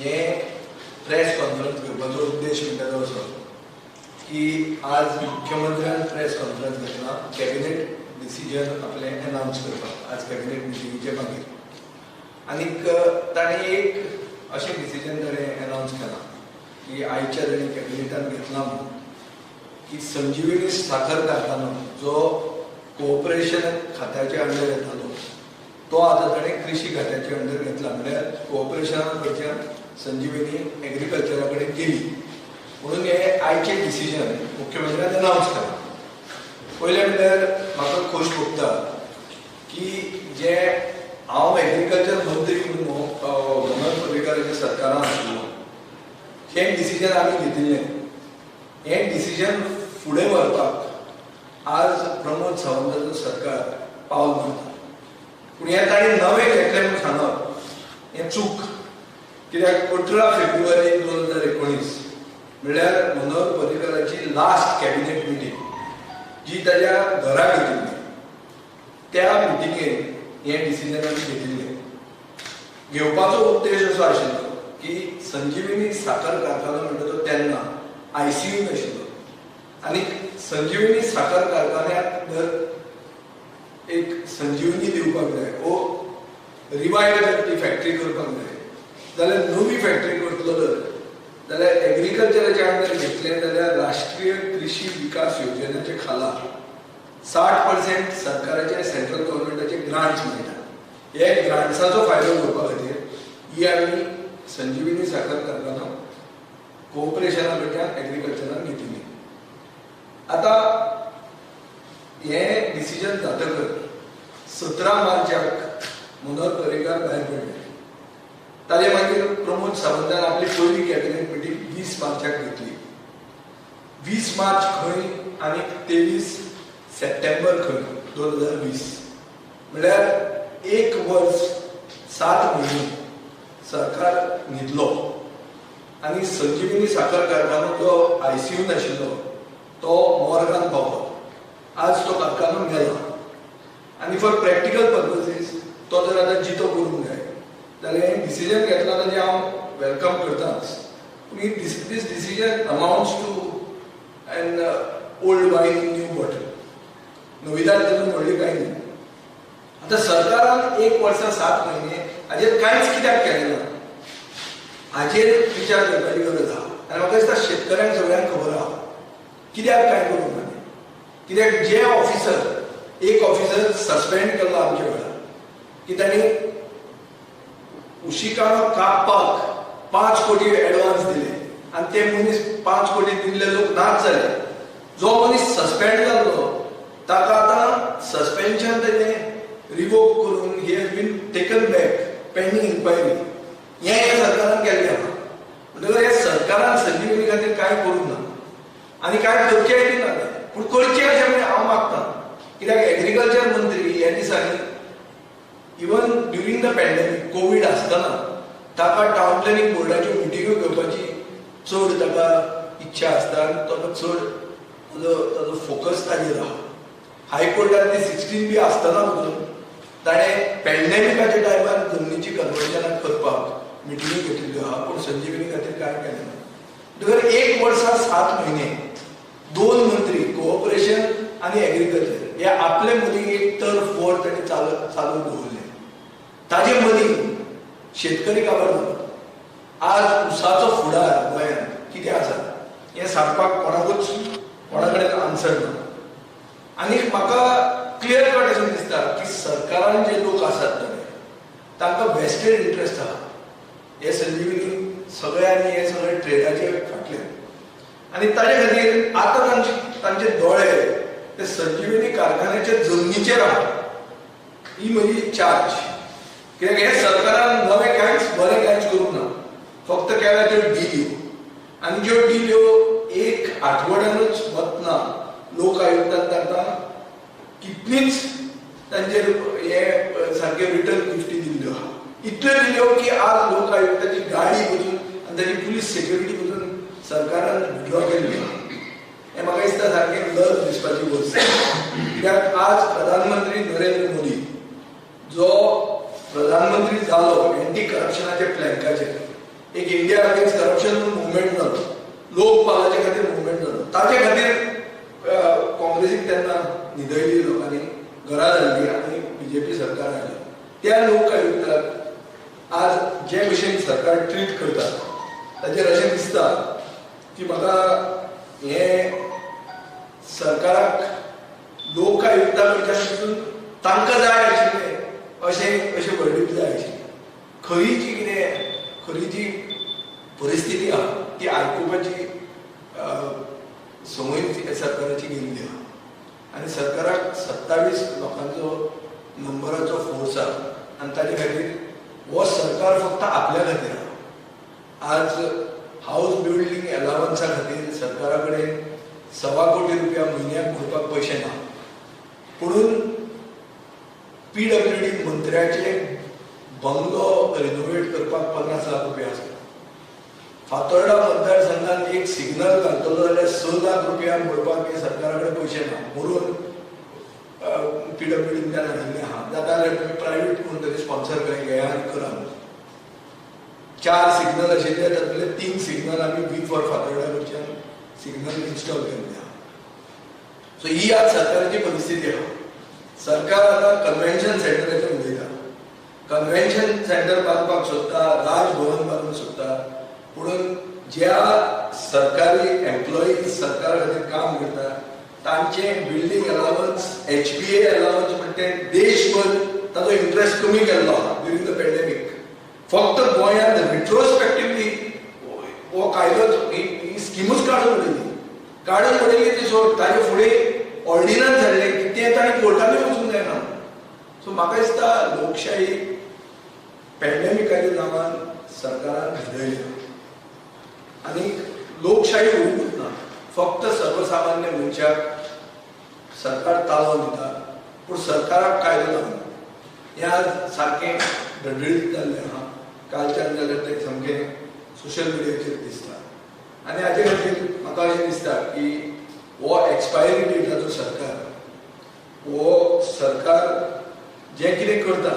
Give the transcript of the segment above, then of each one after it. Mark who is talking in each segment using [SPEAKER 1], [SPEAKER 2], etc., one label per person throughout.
[SPEAKER 1] हे press conference घेवपाचो उद्देश म्हणटा तो असो की आज मुख्यमंत्र्यान प्रेस कॉन्फरन्स घेतला कॅबिनेट डिसिजन आपले अनाउन्स करपाक आज कॅबिनेट मिटिंगेचे मागीर आनीक ताणें एक अशें डिसिजन ताणें अनाउन्स केलां की आयच्या ताणें कॅबिनेटान घेतला म्हणून की संजीवनी साखर कारखानो जो कोऑपरेशन खात्याच्या अंडर येतालो तो आतां ताणें कृषी खात्याच्या अंडर घेतला म्हळ्यार कोऑपरेशना कडच्यान संजीवनी एग्रीकल्चरा कडेन गेली म्हणून हे आयचे डिसिजन मुख्यमंत्र्यान अनाउन्स केलां. पयले म्हणल्यार म्हाका खोश भोगता की जे हांव एग्रीकल्चर मंत्री म्हणून मनोहर पर्रीकाराच्या सरकारान आशिल्लो हे डिसिजन आमी घेतिल्लें हे डिसिजन फुडें व्हरपाक आज प्रमोद सावंताचो सरकार पावल मारता. पूण हे ताणें नवें घेतलें म्हूण सांगप हें चूक. कित्याक 18 फेब्रुवारी 2019 म्हणल्यार मनोहर पर्रीकाराची लास्ट कॅबिनेट मिटींग जी ताच्या घरा घेतिल्ली त्या मिटिंगेन हें डिसिजन आमी घेतिल्लें. घेवपाचो उद्देश असो आशिल्लो की संजीवनी साखर कारखानो म्हणटा तो तेन्ना ICU नाशिल्लो आनी संजीवनी साखर कारखान्याक जर एक संजीवनी दिवपाक जाय वो रिवायव ती फॅक्टरी करपाक जाय जाल्यार नवी फॅक्टरी करतलो जाल्यार एग्रीकल्चराच्या अंडर घेतलें जाल्यार राष्ट्रीय कृषी विकास योजनेच्या खाला 60% सरकाराचे सेंट्रल गव्हर्मेंटाचे ग्रांट्स मेळटा. हे ग्रांट्साचो फायदो घेवपा खातीर ही आमी संजीवनी साखर कारखानो कोऑपरेशना कडल्यान एग्रीकल्चरान घेतिल्ली. आतां हें डिसिजन जातकच 17 मार्चाक मनोहर पर्रीकार भायर पडले. ताजे मागीर प्रमोद सावंतान आपली पयली कॅबिनेट मिटींग 20 मार्चाक घेतली. 20 मार्च खंय आनी 23 सप्टेंबर खंय 2020 म्हणल्यार 1 वर्स 7 म्हयने सरकार न्हिदलो आनी संजीवनी साखर कारखानो जो ICU नाशिल्लो तो मॉर्गान पावलो. आज तो कारखानो मेला आनी फॉर प्रॅक्टिकल पर्पजीस तो जर आतां जितो करूंक जाय जाल्यार हें डिसिजन घेतला ताजें हांव वेलकम करताच. पूण दीस decision amounts to an old wine in new bottle. नविदाद तातूंत व्हडली कांय न्ही. आतां सरकारान 1 वर्सा 7 म्हयने हाजेर कांयच कित्याक केलें ना हाजेर विचार करपाची गरज आहा. आनी म्हाका दिसता शेतकऱ्यांक सगळ्यांक खबर आहा कित्याक कांय करूंक ना. कित्याक जे ऑफिसर एक ऑफिसर सस्पेंड केल्लो आमच्या वेळार की तांणी उशिकाणो कापपाक 5 कोटी एडवान्स दिले आनी ते मनीस 5 कोटी दिल्ले लोक नाच जाले. जो मनीस सस्पेंड जाल्लो ताका आतां सस्पेन्शन तेजें रिवोक करून he has been taken back pending inquiry हें सरकारान केल्लें आहा. म्हणटकीर हे सरकारान संजीवनी खातीर कांय करूंक ना आनी कांय करचेंय बी ना. पूण करचें अशें म्हणजे हांव मागतां. कित्याक एग्रीकल्चर मंत्री ह्या दिसांनी even during the pandemic Covid आसतना ताका टावन प्लॅनिंग बोर्डाच्यो मिटिंग्यो घेवपाची चड ताका इच्छा आसता आनी ताका चड ताजो फोकस ताजेर आहा. हायकोर्टान ती 16 बी आसतना पसून ताणें पॅन्डेमिकाच्या टायमार जमनीची कन्वर्जनां करपाक मिटिंगी घेतिल्ल्यो आहा पूण संजीवनी खातीर कांय केलें ना. म्हणटकीर 1 वर्सा 7 म्हयने 2 मंत्री कोऑपरेशन आनी एग्रीकल्चर हे आपले मदीं एक टर्फ वॉर ताणें चालू दवरलें. ताजे मदीं शेतकरी काबार जालो. आज उसाचो फुडार गोंयांत कितें आसा हें सांगपाक कोणा कडेन आन्सर ना. आनी म्हाका क्लियर कट अशें दिसता की सरकारान जे लोक आसात तांकां वेस्टेड इंट्रस्ट आहा हे संजीवनी सगळ्यांनी हे सगळे ट्रेडाचे फाटल्यान आनी ताजे खातीर आतां तांचे दोळे ते संजीवनी कारखान्याच्या जमनीचेर आहा. ही म्हजी चार्ज. कित्याक हे सरकारान नवें कांयच बरें कांयच करूंक ना. फक्त केल्या त्यो डिल्यो आनी ज्यो डिल्यो 1 आठवड्यानूच वतना लोक आयुक्तान तांकां कितलीच तांचेर हे सारके रिटर्न गिफ्टी दिल्ल्यो आहा. इतल्यो दिल्यो की आज लोक आयुक्ताची गाडी बसून आनी ताची पुलीस सेक्युरिटी बसून सरकारान विड्रॉ केल्ली आहा. हें म्हाका दिसता सारकें लज दिसपाची गोश्ट. कित्याक आज प्रधानमंत्री नरेंद्र मोदी जो प्रधानमंत्री जालो एंटी करप्शनाच्या प्लॅनकाचेर एक इंडिया अगेन्स्ट करप्शन मुवमेंट जालो, लोकपालाचे खातीर मुवमेंट जालो. ताचे खातीर काँग्रेसीक तेन्ना न्हिदयली लोकांनी, घरा धाडली आनी बीजेपी सरकार आयलें. त्या लोक आयुक्ताक आज जे भशेन सरकार ट्रीट करता ताचेर अशें दिसता की म्हाका हे सरकाराक लोक आयुक्ता कडच्यान तांकां जाय आशिल्लें अशें वर्डीत जाय आशिल्लें. खरी जी कितें खरी जी परिस्थिती आहा ती आयकुपाची संवय सरकाराची गेल्ली आहा. आनी सरकाराक 27 लोकांचो नंबराचो फोर्स आहा आनी ताचे खातीर हो सरकार फक्त आपल्या खातीर आहा. आज हाऊस बिल्डिंग अलावन्सा खातीर सरकारा कडेन 1.25 कोटी रुपया म्हयन्याक भरपाक पयशे ना. पुणून PWD मंत्र्याचे बंगलो रिनोवेट करपाक 50 लाख रुपया आसा. फातोर्डा मतदारसंघात एक सिग्नल घालतलो जाल्यार 6 लाख रुपया मोडपाक हे सरकारा कडेन पयशे ना. म्हणून PWDंतल्यान हाडिल्ले आहा. जाता जाल्यार तुमी प्रायवेट कोण तरी स्पॉन्सर घेया आनी करा. 4 सिग्नल आशिल्ले तातूंतले 3 सिग्नल आमी वी फॉर फातोर्डा कडच्यान सिग्नल इन्स्टॉल केल्ले आहा. सो ही आज सरकाराची परिस्थिती आहा. सरकार आतां कन्व्हेन्शन सेंटराचेर उलयता. कन्व्हेन्शन सेंटर बांदपाक सोदता, राजभवन बांदूंक सोदता. पुणून ज्या सरकारी एम्प्लॉईज सरकारा खातीर काम करता तांचे बिल्डिंग अलावन्स, HPA अलावन्स म्हणटे देशभर ताचो इंट्रस्ट कमी केल्लो आहा ड्युरींग द पॅन्डेमीक. फक्त गोंयांत रिट्रोस्पेक्टिवली हो कायदो ही स्किमूच काडून उडयली ती सोड. ताचे फुडें ऑर्डिनन्स हाडले की ते ताणें कोर्टानूय वचूंक जायना. सो म्हाका दिसता लोकशाही पॅन्डेमिकाच्या नांवान सरकारान भिजयली आनी लोकशाही उरूंक ना. फक्त सर्वसामान्य मनशाक सरकार ताळो दिता पूण सरकाराक कायदो लागना. हें आज सारकें धडधडीत जाल्लें आहा. कालच्यान जाल्यार तें सामकें सोशल मिडियाचेर दिसता. आनी हाचे खातीर म्हाका अशें दिसता की हो एक्सपायरी डेटाचो सरकार, हो सरकार जें कितें करता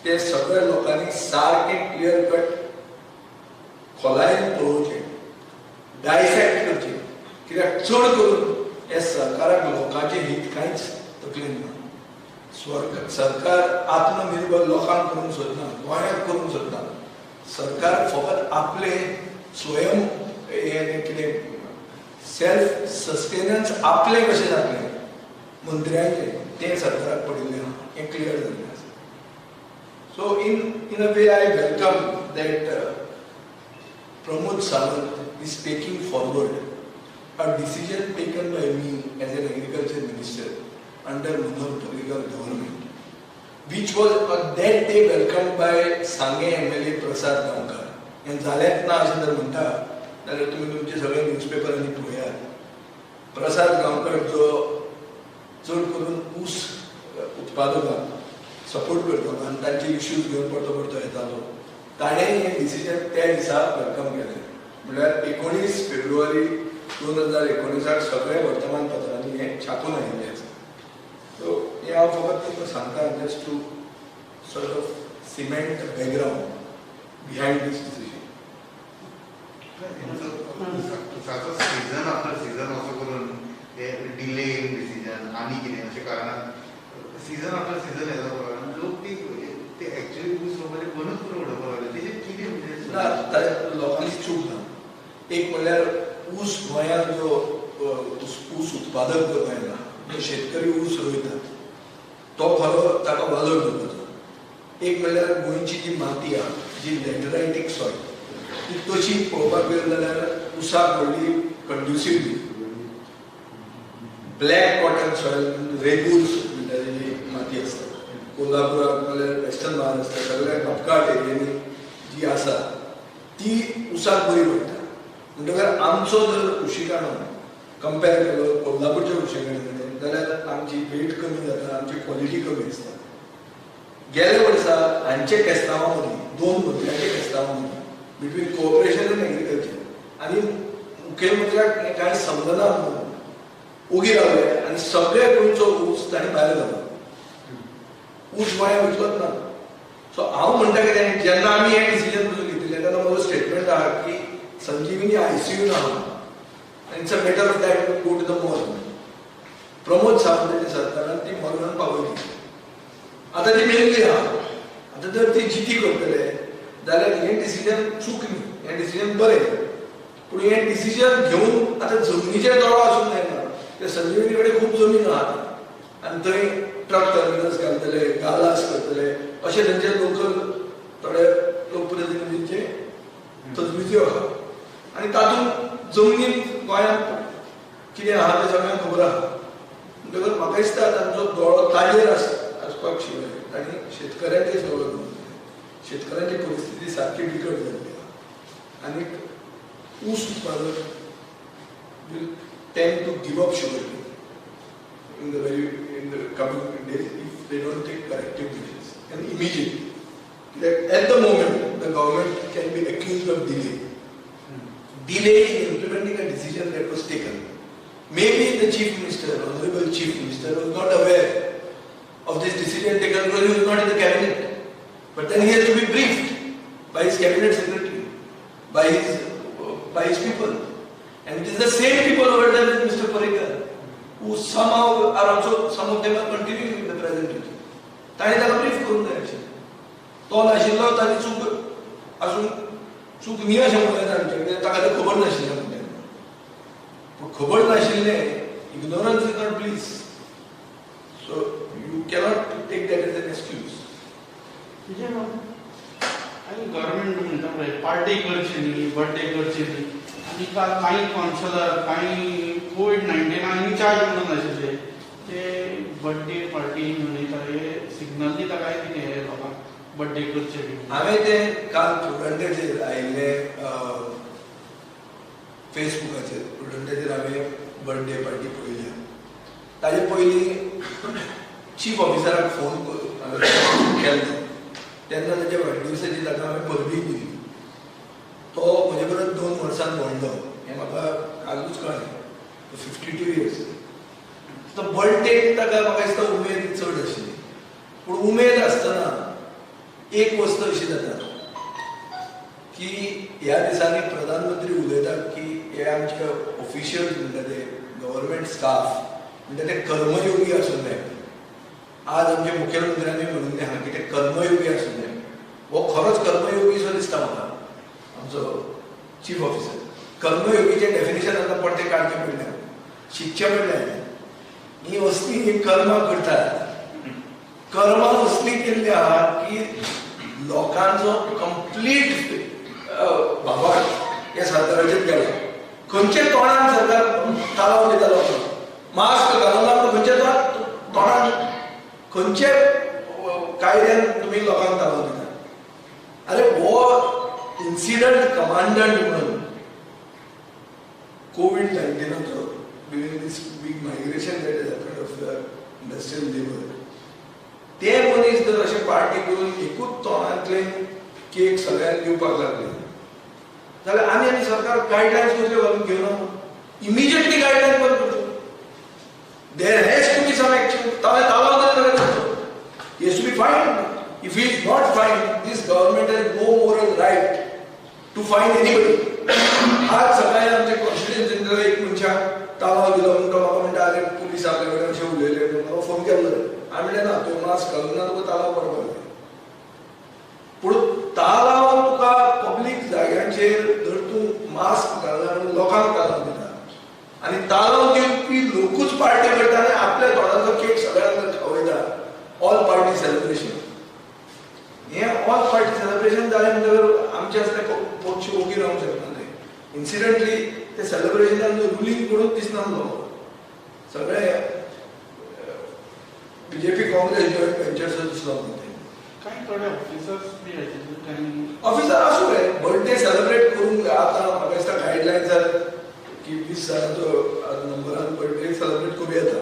[SPEAKER 1] तें सगळ्या लोकांनी सारकें क्लियर कट खोलायेन पळोवचें, डायसेक्ट करचें. कित्याक चड करून हे सरकाराक लोकांचें हित कांयच तकलेन ना. सरकार आत्मनिर्भर लोकांक करूंक सोदना, गोंयांक करूंक सोदना. सरकार फकत आपले स्वयं कितें सेल्फ सस्टेनन्स आपले कशें जातलें मंत्र्यांचे तें सरकाराक पडिल्लें आहा. हें क्लियर जाल्लें आसा. So in a way I welcome that Pramod Sawant is taking forward a decision taken by me as an agriculture minister under Mannohar Parrikar government, which was on that day welcomed by Sange MLA Prasad Gaonkar. And जालेंच ना अशें जर म्हणटा जाल्यार तुमी तुमचे सगळे न्यूजपेपरांनी पळयात. प्रसाद गांवकर जो चड करून ऊस उत्पादकांक सपोर्ट करतालो आनी तांचे इश्यूज घेवन परतो परतो येतालो, ताणें हें डिसिजन त्या दिसा वेलकम केलें. म्हणल्यार 19 फेब्रुवारी 2019 सगळे वर्तमानपत्रांनी हें छापून आयिल्लें आसा. सो हें हांव फकत तुमकां सांगता just to sort of cement background behind this decision.
[SPEAKER 2] Season after season असो करून डिले इन डिसिजन आनी कितें अशें कारणान सीझन आफ्टर सीझन येता प्रमाण लोक ते एक्चुअली ऊस रोवपाचें बंदूच करून उडोवपाक लागले. तेजेर कितें
[SPEAKER 1] लोकांची चूक ना. एक म्हणल्यार ऊस गोंयांत जो ऊस उत्पादक जो गोंयांत जो शेतकरी ऊस रोयतात तो खरो ताका वालोर करपाचो. एक म्हणल्यार गोंयची जी माती आहा जी लॅटरायटीक सॉयल ती तशी पळोवपाक गेली जाल्यार ऊसाक व्हडली कंड्युसिव्ह ब्लॅक कॉटन सॉयल रेगूल्स म्हणटा जी माती आसता कोल्हापुराक नाल्यार वेस्टर्न महाराष्ट्रा सगळ्या घटकाट एरियांनी जी आसा ती ऊसाक बरी पडटा. म्हणटकर आमचो जर कुशिकाणो कंपेर केलो कोल्हापूरच्या कुशिकाणे कडेन जाल्यार आमची वेट कमी जाता, आमची क्वॉलिटी कमी आसता. गेल्या वर्सा हांचे केस्तांवां मदीं 2 मंत्र्यांचे केस्तांवां मदीं बिटवीन कोऑपरेशन आनी एग्रीकल्चर आनी मुखेलमंत्र्याक हें कांय समजना म्हणून उगी रावले आनी सगळे गोंयचो ऊस ताणें भायर घालो. ऊस गोंयांत विकलोच ना. सो हांव म्हणटा कितें जेन्ना आमी हें डिसिजन घेतिल्लें तेन्ना म्हजो स्टेटमेंट संजीवनी ICU आहा and it's a matter of that to go to the mall. Pramod सावंतांच्या सरकारान ती मॉलान पावयली. आता ती मेल्ली आहा. आता जर ती जिती करतले जाल्यार हें डिसिजन चूक न्ही, हें डिसिजन बरें. पूण हें डिसिजन घेवन आतां जमनीचेर दोळो आसूंक जायना. त्या संजीवनी कडेन खूब जमीन आहा आनी थंय ट्रक टर्मिनल्स घालतले, गालास करतले अशे तांचे लोकल थोडे लोकप्रतिनिधींचे तजवीजो आहा. आनी तातूंत जमनीन गोंयांत कितें आहा तें सगळ्यांक खबर आहा. म्हणटकच म्हाका दिसता तांचो दोळो ताजेर आसपाक शिवाय आनी शेतकऱ्यांचेर सगळो दवरतले. शेतकऱ्यांची परिस्थिती सारकी बिकट जाल्ली आहा. आनी ऊस उत्पादक will tend to give up sugar in the coming days if they don't take corrective measures and immediately. That at the moment the government can be accused of delay. Delay in implementing a decision that was taken. Maybe the chief minister, honorable chief minister, was not aware of this decision taken because he was not in the cabinet. But then he has to be briefed by his cabinet secretary, by his people. And it is the same people over there with Mr. Parikar, who somehow are also, some of them are continuing in the present regime. ताणी ताका brief करून जाय आशिल्लें. तो नाशिल्लो ताची चूक आसून चूक न्ही अशें म्हणलें तांचें, कित्याक ताका तें खबर नाशिल्लें म्हणलें. पूण खबर नाशिल्लें, ignorance is not bliss. So you cannot take that as an excuse.
[SPEAKER 3] आणि गव्हर्नमेंट म्हणटा पळय पार्टी करची न्ही, बर्थडे करची न्ही. आनी काही कावन्सिलर, काही COVID-19 इन्चार्ज म्हणून आशिल्ले ते बर्थडे पार्टी मनयताले, सिग्नल दिता काय कितें हे लोकांक बर्थडे करचे न्ही.
[SPEAKER 1] हांवें तें काल प्रुडंटाचेर आयिल्लें फेसबुकाचेर, प्रुडंटाचेर हांवें बर्थडे पार्टी पळयल्या. ताजे पयलीं चीफ ऑफिसराक फोन केल्लो तेन्ना ताच्या वाडदिवसाची ताका हांवें परबी दिली. तो म्हजे परस 2 वर्सां व्हडलो हें म्हाका कालूच कळ्ळें. 52 years. तो बर्थडेक ताका म्हाका दिसता उमेद चड आशिल्ली. पूण उमेद आसतना एक वस्त अशी जाता की ह्या दिसांनी प्रधानमंत्री उलयतात की हे आमचे ऑफिशियल्स म्हणटा ते गव्हर्मेंट स्टाफ म्हणटा ते कर्मयोगी आसूं जाय. आज आमच्या मुख्यमंत्र्यांनी म्हणून आहा की ते कर्मयोगी आसूं जाय. हो खरोच कर्मयोगी सो दिसता म्हाका आमचो चीफ ऑफिसर. कर्मयोगीचें डेफिनेशन आतां परतें काडचें पडलें, शिकचें पडलें. ही असली ही कर्मां करतात. कर्मां असली केल्ली आहा की लोकांचो कंप्लीट भावार्थ ह्या सरकाराचेर गेला. खंयचे तोंडान सरकार ताळो दितालो, मास्क घालूना पूण खंयचे तोंडान खंयचे कायद्यान तुमी लोकांक ताळो दिता. अरे हो इन्सिडंट कमांडंट म्हणून COVID-19 during this big migration that has happened of the industrial labor, ते मनीस जर अशें पार्टी करून एकूच तोंडांतल्यान केक सगळ्यांक दिवपाक लागले जाल्यार आनी सरकार गायडलायन्स कसल्यो घालून घेवना. इमिजिएटली गायडलायन्स बंद करच्यो. There has to be some action. ताळो दिलो he has to be fined. If he is not fined, this government has no moral right to fine anybody. आज सकाळी आमचे कॉन्स्टिट्युएंट जनरल एक मनशाक ताळो दिलो म्हणून तो म्हाका म्हणटा आरे पुलीस आपले कडेन अशें उलयले म्हणून हांव फोन केल्लो. हांवें म्हणलें ना, तुवें मास्क घालून ना, तुका ताळो पडपाक जाय. पूण ताळो तुका पब्लीक जाग्यांचेर जर तूं मास्क घालना म्हणून लोकांक ताळो दिता आनी ताळो दिवपी लोकूच पार्टी करता आनी आपल्या तोंडाचो केक सगळ्यांक खावयता. All party celebration. हे ऑल पार्टी सेलिब्रेशन जालें म्हणटकर आमचे आसले पक्ष ओगी रावंक शकना. इन्सिडंटली ते सेलिब्रेशनान रुलींग कोणूच दिसनासलो. सगळे बीजेपी काँग्रेस जॉयंट वेंचर्स दिसलो म्हणते.
[SPEAKER 3] काही थोडे ऑफिसर्स बी आशिल्ले,
[SPEAKER 1] ऑफिसर आसूं रे, बर्थडे सेलिब्रेट करूंक आतां म्हाका दिसता गायडलायन्स आसात की 20 जाणांचो नंबरान बर्थडे सेलिब्रेट करूं येता.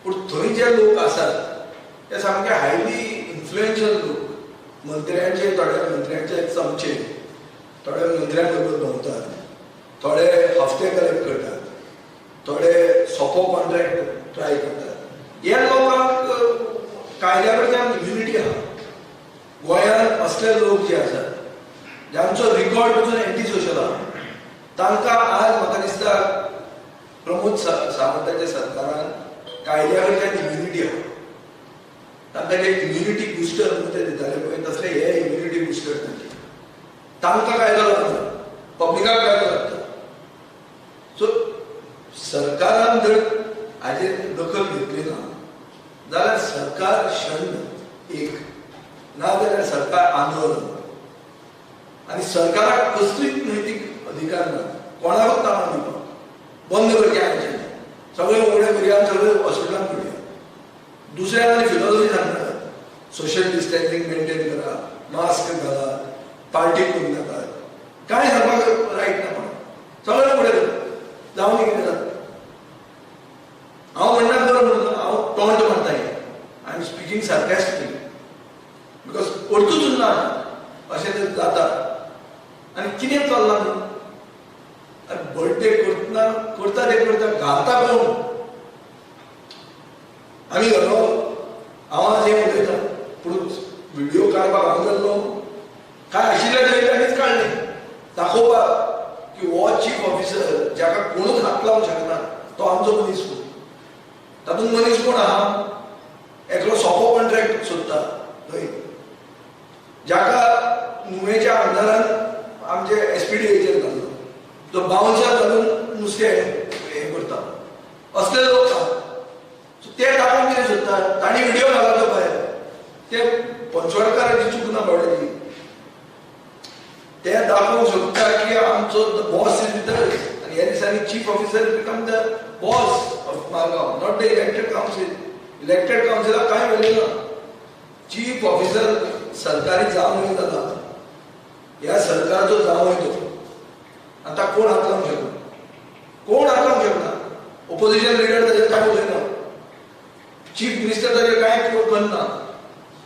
[SPEAKER 1] पूण थंय जे लोक आसात ते सामके हायली इन्फ्लुएन्शियल लोक. मंत्र्यांचे, थोड्या मंत्र्यांचे चमचे, थोडे मंत्र्यां बरोबर भोंवतात, थोडे हफ्ते कलेक्ट करतात, थोडे सोपो कॉन्ट्रॅक्ट ट्राय करतात. ह्या लोकांक कायद्या कडच्यान इम्युनिटी आहा. गोंयांत असले लोक जे आसात ज्यांचो रिकॉर्ड पसून एंटी सोशल आहा, तांकां आज म्हाका दिसता प्रमोद सावंताच्या सरकारान कायद्या कडल्यान इम्युनिटी आहा. तांकां जे इम्युनिटी बुस्टर म्हणून ते दिताले पळय तसले हे इम्युनिटी बुस्टर तांकां कायदो लागता, पब्लिकाक कायदो लागता. सो सरकारान जर हाजेर दखल घेतली ना जाल्यार सरकार शंड एक, नाजाल्यार सरकार आंदोलन. आनी सरकाराक कसलीच नैतीक अधिकार ना कोणाकूच ताळो दिवपाक. बंद करचें आमचें, सगळें उगडें करया, सगळें हॉस्पिटलांत करया. दुसऱ्याक आनी फिलॉसॉफी सांगता, सोशल डिस्टन्सिंग मेंटेन करा, मास्क घालात, पार्टी करूं नाकात, कांय सांगपाक रायट ना कोणाक. सगळें फुडें करता, जावन कितें जाता. हांव म्हणना बरो म्हणून हांव टॉन्ट मारता हें. आय एम स्पिकींग सार्कॅस्टिकली बिकॉज परतूच ना अशें तर जाता. आनी कितें चल्लां न्हू, बर्थडे करता ते करता घालता कोण. आमी घालो हांव आज हें उलयता पूण व्हिडिओ काडपाक हांव गेल्लो काय आशिल्ले तरी ताणीच काडले दाखोवपाक की हो चीफ ऑफिसर जाका कोणूच हात लावंक शकना तो आमचो मनीस कोण. तातूंत मनीस कोण आहा, एकलो सोंपो कॉन्ट्रॅक्ट सोदता थंय, जाका नुवेच्या आमदारान आमचे एसपीडीएचेर घाल्लो, तो बाउन्सर घालून नुस्तें हें करता. असले लोक आहा. ते दाखोवन कितें सोदता, तांणी व्हिडिओ घाललो भायर, ते पंचवडकाराची चूक ना बावड्याची. ते दाखोवंक सोदता की आमचो बॉस इज विथ अस. आनी ह्या दिसांनी chief officer become the boss of Margao, not the elected council. Elected काउन्सिलाक कांय व्हॅल्यू ना. चीफ ऑफिसर सरकारी जावं जाता, ह्या सरकारचो जावं तो. आतां कोण हात लावंक शकना, कोण हात लावंक शकना. ओपोजिशन लिडर ताजेर कांय उलयना, चीफ मिनिस्टर ताजेर कांय करना,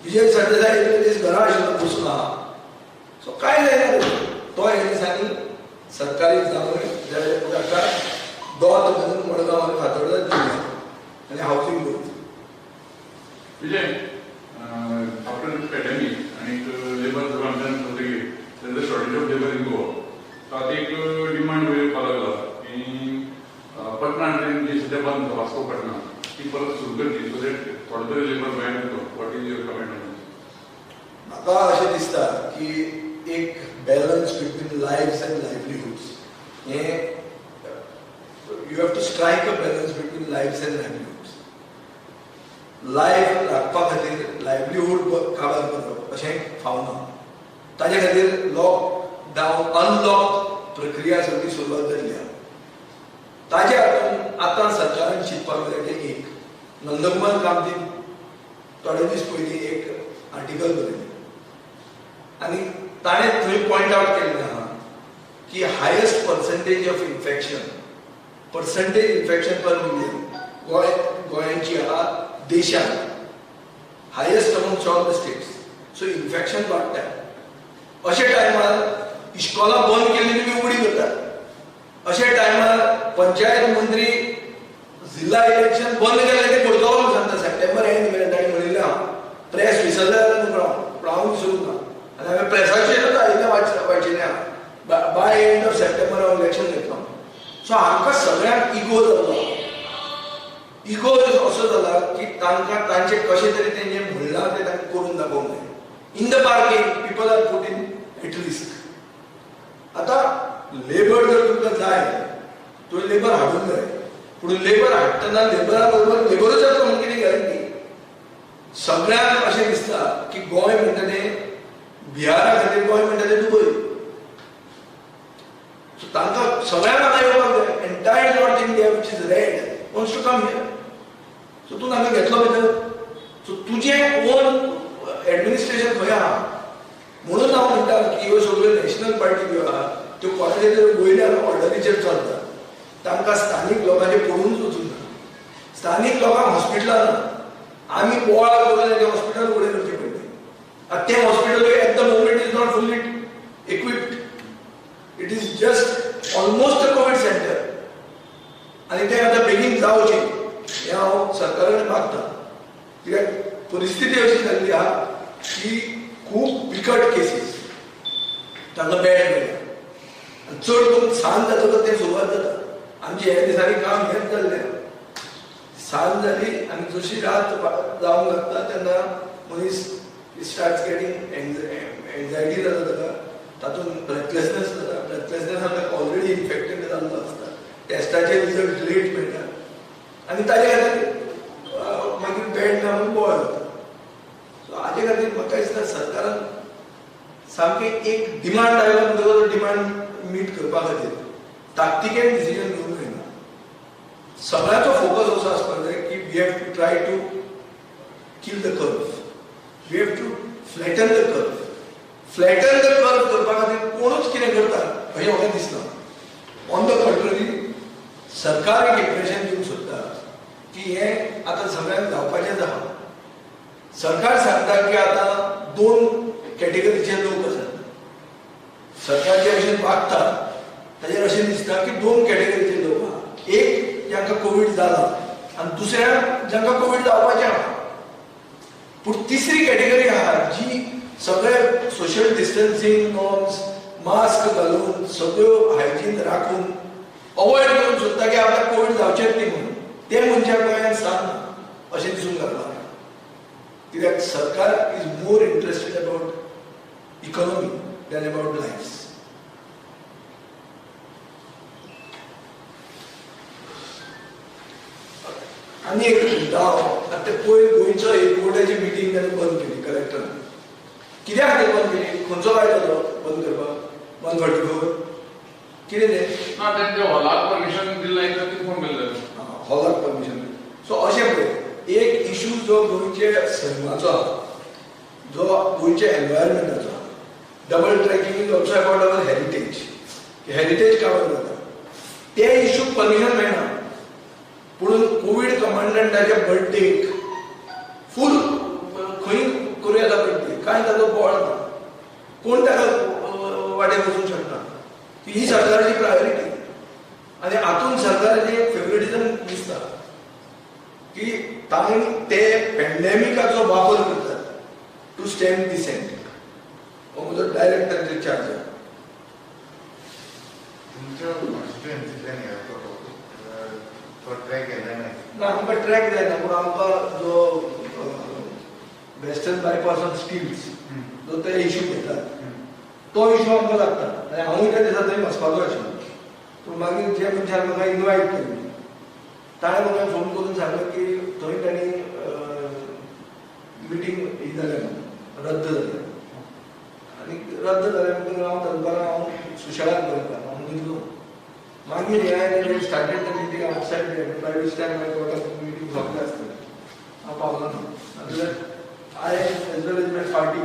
[SPEAKER 1] विजय सरदेसाय इतले दीस घरा आशिल्लो बसून आहा. सो कांय जायना. तो ह्या दिसांनी सरकारी जावं जाका दोत म्हणून मडगांव आनी फातोर्डा दिल्या आनी हावसिंग बोर्ड.
[SPEAKER 4] विजय, आफ्टर पॅन्डेमिक आणि लेबर आमच्यान जातकीर shortage of labour in Goa, so आतां एक डिमांड येवपाक लागला की पटना ट्रेन जी सध्या बंद वास्को पटना ती परत सुरू करची सो दॅट थोडो तरी लेबर गोंयांत येतो. What is your comment on this?
[SPEAKER 1] म्हाका अशें दिसता की एक balance between lives and livelihoods हें you have to strike a balance between lives and livelihoods. Life राखपा खातीर लायव्हलीहूड काबार करप अशें फावना. ताजे खातीर लॉकडावन अनलॉक प्रक्रिया सगळी सुरवात जाल्ली आहा. ताजे हातूंत आतां सरकारान चिंतपाक जाय तें एक, नंदकुमार कामतीन थोडे दीस पयलीं एक आर्टिकल बरयलें आनी ताणें थंय पॉयंट आवट केल्लें आहा की highest percentage of infection per million गोंयांची आहा देशांत, highest amongst all the states. So infection वाडटा. अशे टायमार इस्कॉलां बंद केल्ली तुमी उगडी करतात. अशे टायमार पंचायत मंत्री जिल्हा इलेक्शन बंद केलें तें करतलो सांगता. सप्टेंबर एंड मेरेन ताणें म्हणिल्लें आहा. प्रेस विसरले जाल्यार पूण हांव विसरूंक ना. आनी हांवें प्रेसाचेरूच आयिल्लें वाचिल्लें आहा. बाय एंड ऑफ सप्टेंबर हांव इलेक्शन घेतलो. सो हांकां सगळ्यांक इगो जाल्लो. इगो असो जाला की तांकां तांचे कशें तरी तें जें म्हणलां तें तांकां करून दाखोवंक जाय. In the bargain people are put in at risk. आतां लेबर जर तुमकां जाय तो लेबर हाडूंक जाय, पूण लेबर हाडटना लेबरा बरोबर लेबरूच येता म्हणून कितें गॅरंटी. सगळ्यांक अशें दिसता की गोंय म्हणटा तें बिहारा खातीर गोंय म्हणटा तें दुबय. सो तांकां सगळ्यांक हांगा येवपाक जाय. Entire north India which is red wants to come here. So तूं हांगा घेतलो भितर. सो तुजें ओन एडमिनिस्ट्रेशन खंय आहा. म्हणून हांव म्हणटा की ह्यो सगळ्यो नॅशनल पार्टी ज्यो आहा त्यो कोणाचे तरी वयल्यान ऑर्डरीचेर चलता. तांकां स्थानीक लोकांचें पडूनच वचूंक ना. स्थानीक लोकांक हॉस्पिटलां ना. आमी बोवाळ करून तें हॉस्पिटल उगडें करचें पडलें. आतां तें hospital at the moment is not fully equipped. It is just almost a Covid centre. आनी तें आतां बेगीन जावचें हें हांव सरकारान मागता. कित्याक परिस्थिती अशी जाल्ली आहा की खूब बिकट केसीस तांकां बेड मेळटा. आनी चड करून सांज जातकच तें सुरवात जाता. आमची ह्या दिसांनी काम हेंच जाल्लें. सांज जाली आनी जशी रात जावंक लागता तेन्ना मनीस स्टार्ट्स गेटिंग एन्झायटी जाता ताका. तातूंत ब्रेथलेसनेस जाता. ब्रेथलेसनेसान ताका ऑलरेडी इन्फेक्टेड जाल्लो आसता. टेस्टाचे रिजल्ट लेट मेळटा आनी ताजे खातीर मागीर बॅड ना म्हणून बोवाळ जाता. सो हाजे खातीर म्हाका दिसता सरकारान सामकें एक डिमांड आयलो म्हणटकच तो डिमांड मीट करपा खातीर ताकतिकेन डिसिजन घेवंक जायना. सगळ्यांचो फोकस असो आसपाक जाय की we have to try to kill the curve. We have to flatten the curve. Flatten the curve करपा खातीर कोणूच कितें करता अशें म्हाका दिसना. ऑन द कंट्ररी सरकार एक इम्प्रेशन दिवंक सोदता की हें आतां सगळ्यांक जावपाचेंच आहा. सरकार सांगता की आतां 2 कॅटेगरीचे लोक आसात. सरकार जे अशें वागता ताचेर अशें दिसता की 2 कॅटेगरीचे लोक आहा. एक जांकां कोवीड जाला आनी दुसऱ्या जांकां कोवीड जावपाचें आहा. पूण तिसरी कॅटेगरी आहा जी सगळे सोशल डिस्टन्सिंग नॉर्म्स मास्क घालून सगळ्यो हायजीन राखून अवॉयड करून सोदता की आपल्याक कोवीड जावचेंच न्ही म्हणून. ते मनशाक गोंयांत स्थान ना अशें दिसूंक लागलां. कित्याक सरकार is more interested about economy than about lives. आनी एक गांव आतां पयर गोंयचो एअरपोर्टाची मिटींग ताणें बंद केली कलेक्टरान. कित्या खातीर बंद केली? खंयचो कायदो तो बंद करपाक? 144 कितें तें?
[SPEAKER 4] ना ते हॉलाक परमिशन दिल्लें एकदा ती फोन केल्लें.
[SPEAKER 1] हॉलाक परमिशन. सो अशें पळय एक इशू जो गोंयचे सैमाचो आहा, जो गोंयच्या एनवायरमेंटाचो आहा. Double tracking is also about our heritage. Heritage काबार जाता. ते इशूक परमिशन मेळना. पूण कोवीड कमांडंटाच्या बर्थडेक फूल खंय करूं येता बर्थडे कांय ताचो बोवाळ ना. कोण ताका वाटेर वचूंक शकना. ही सरकाराची प्रायोरिटी. आनी हातूंत सरकाराचें एक फेवरेटिजम दिसता की तांणी ते पॅन्डेमिकाचो वापर करतात टू स्टॅम्प डिसेंट. हो म्हजो डायरेक्ट तांचेर चार्ज आहा.
[SPEAKER 2] तुमच्या कॉन्स्टिट्युएन्सींतल्यान तो ट्रॅक केल्ले ना.
[SPEAKER 1] ना आमकां ट्रॅक जायना पूण आमकां जो वेस्टर्न बायपास स्किल्स जो ते इशू घेतात तो इशू आमकां लागता. आनी हांवूय त्या दिसा थंय वचपाचो आशिल्लो. पूण मागीर जे मनशान म्हाका इनवायट केल्ली ताणें म्हाका फोन करून सांगलें की थंय तांणी मिटींग ही जाल्या म्हणून रद्द जाल्या. आनी रद्द जाल्या म्हणटकीर हांव दनपारां हांव सुशेगाद बसलो. हांव न्हिदलो. मागीर हे आयलें started the meeting outside by which time my what meeting सोंपलें आसतलें. हांव पावलो ना. नाजाल्यार I as well as my party